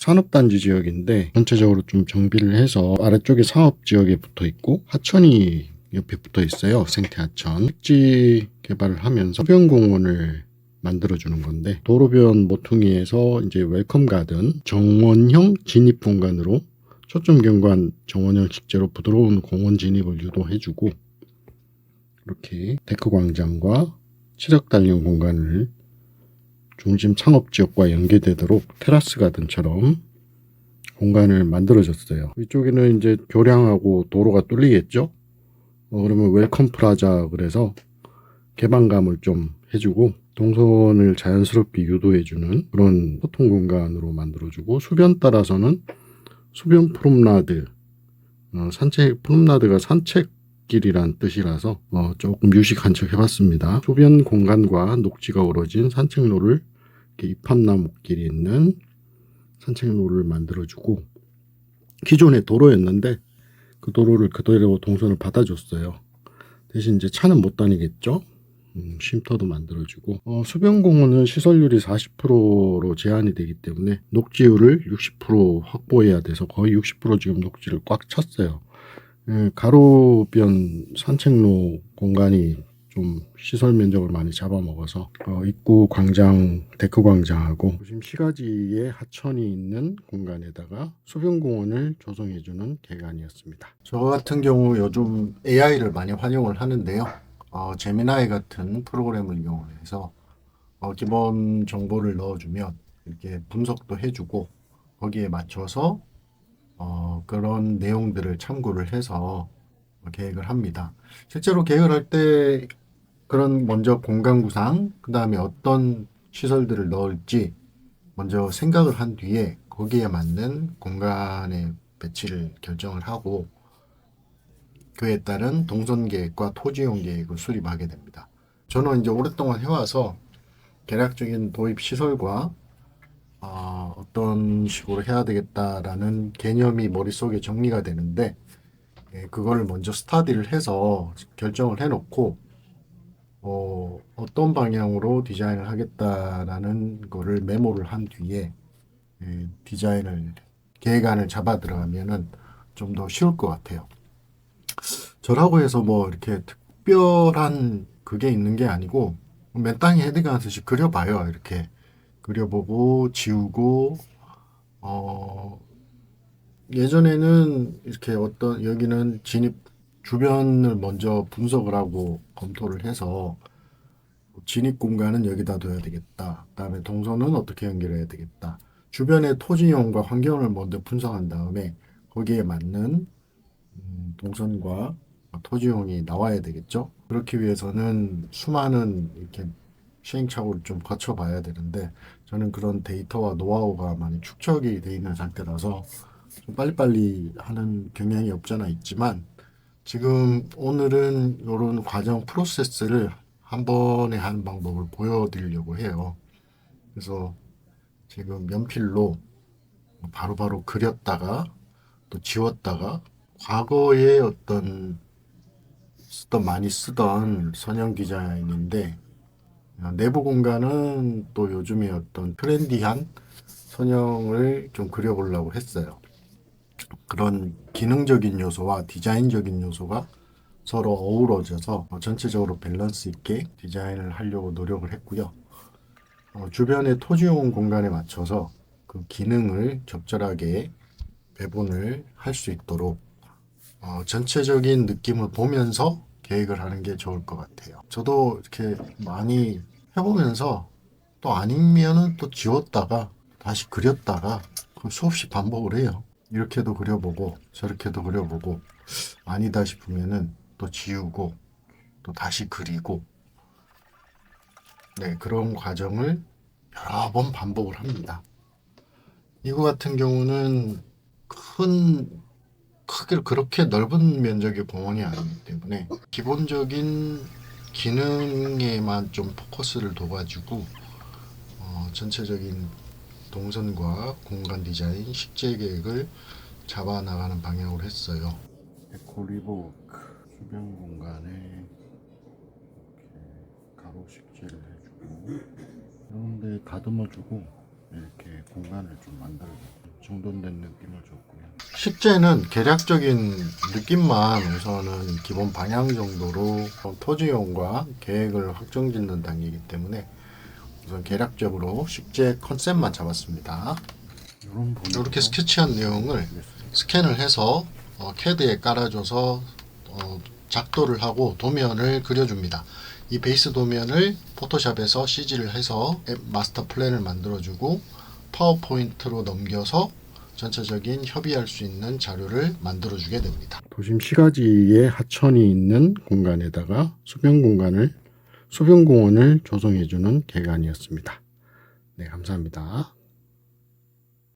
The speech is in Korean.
산업단지 지역인데 전체적으로 좀 정비를 해서 아래쪽에 사업지역에 붙어 있고 하천이 옆에 붙어 있어요. 생태 하천. 택지 개발을 하면서 수변공원을 만들어주는 건데 도로변 모퉁이에서 이제 웰컴 가든 정원형 진입 공간으로 초점 경관 정원형 식재로 부드러운 공원 진입을 유도해주고 이렇게 데크 광장과 체력 단련 공간을 중심 창업지역과 연계되도록 테라스 가든처럼 공간을 만들어줬어요. 이쪽에는 이제 교량하고 도로가 뚫리겠죠. 그러면 웰컴 프라자 그래서 개방감을 좀 해주고 동선을 자연스럽게 유도해주는 그런 소통 공간으로 만들어주고 수변 따라서는 수변 프롬나드 산책 프롬나드가 산책길이란 뜻이라서 조금 유식한 척 해봤습니다. 수변 공간과 녹지가 어우러진 산책로를 입합나무길이 있는 산책로를 만들어주고 기존의 도로였는데 그 도로를 그대로 동선을 받아줬어요. 대신 이제 차는 못 다니겠죠. 쉼터도 만들어주고 수변공원은 시설률이 40%로 제한이 되기 때문에 녹지율을 60% 확보해야 돼서 거의 60% 지금 녹지를 꽉 찼어요. 가로변 산책로 공간이 좀 시설 면적을 많이 잡아먹어서 입구 광장, 데크 광장하고 도심 시가지에 하천이 있는 공간에다가 수변공원을 조성해주는 개관이었습니다. 저 같은 경우 요즘 AI를 많이 활용을 하는데요. 제미나이 같은 프로그램을 이용해서 기본 정보를 넣어주면 이렇게 분석도 해주고 거기에 맞춰서 그런 내용들을 참고를 해서 계획을 합니다. 실제로 계획을 할 때 그런 먼저 공간 구상, 그 다음에 어떤 시설들을 넣을지 먼저 생각을 한 뒤에 거기에 맞는 공간의 배치를 결정을 하고 그에 따른 동선 계획과 토지용 계획을 수립하게 됩니다. 저는 이제 오랫동안 해와서 대략적인 도입 시설과 어떤 식으로 해야 되겠다라는 개념이 머릿속에 정리가 되는데 그걸 먼저 스타디를 해서 결정을 해놓고 어떤 방향으로 디자인을 하겠다라는 거를 메모를 한 뒤에 디자인을 계획안을 잡아 들어가면은 좀 더 쉬울 것 같아요. 저라고 해서 뭐 이렇게 특별한 그게 있는 게 아니고 맨 땅에 헤딩하듯이 그려봐요. 이렇게 그려보고 지우고 예전에는 이렇게 어떤 여기는 진입 주변을 먼저 분석을 하고 검토를 해서 진입 공간은 여기다 둬야 되겠다. 그다음에 동선은 어떻게 연결해야 되겠다. 주변의 토지용과 환경을 먼저 분석한 다음에 거기에 맞는 동선과 토지용이 나와야 되겠죠. 그렇기 위해서는 수많은 이렇게 시행착오를 좀 거쳐봐야 되는데 저는 그런 데이터와 노하우가 많이 축적이 돼 있는 상태라서 좀 빨리빨리 하는 경향이 없잖아 있지만 지금 오늘은 이런 과정 프로세스를 한 번에 하는 방법을 보여드리려고 해요. 그래서 지금 연필로 바로바로 그렸다가 또 지웠다가 과거에 어떤 많이 쓰던 선형 디자인인데 내부 공간은 또 요즘에 어떤 트렌디한 선형을 좀 그려보려고 했어요. 그런 기능적인 요소와 디자인적인 요소가 서로 어우러져서 전체적으로 밸런스 있게 디자인을 하려고 노력을 했고요. 주변의 토지용 공간에 맞춰서 그 기능을 적절하게 배분을 할 수 있도록 전체적인 느낌을 보면서 계획을 하는 게 좋을 것 같아요. 저도 이렇게 많이 해보면서 또 아니면은 또 지웠다가 다시 그렸다가 수없이 반복을 해요. 이렇게도 그려보고 저렇게도 그려보고 아니다 싶으면은 또 지우고 또 다시 그리고 네, 그런 과정을 여러 번 반복을 합니다. 이거 같은 경우는 큰 크기로 그렇게 넓은 면적의 공원이 아니기 때문에 기본적인 기능에만 좀 포커스를 둬가지고 전체적인 동선과 공간 디자인, 식재 계획을 잡아 나가는 방향으로 했어요. 에코리버크 주변 공간에 이렇게 가로 식재를 해주고 이런데 가듬어주고 이렇게 공간을 좀 만들어요. 정돈된 느낌을 줬고요. 식재는 계략적인 느낌만 우선은 기본 방향 정도로 토지용과 계획을 확정짓는 단계이기 때문에 우선 계략적으로 식재 컨셉만 잡았습니다. 이렇게 스케치한 내용을 스캔을 해서 CAD에 깔아줘서 작도를 하고 도면을 그려줍니다. 이 베이스 도면을 포토샵에서 CG를 해서 앱 마스터 플랜을 만들어주고 파워포인트로 넘겨서 전체적인 협의할 수 있는 자료를 만들어주게 됩니다. 도심 시가지의 하천이 있는 공간에다가 수변공원을 조성해주는 개관이었습니다. 네, 감사합니다.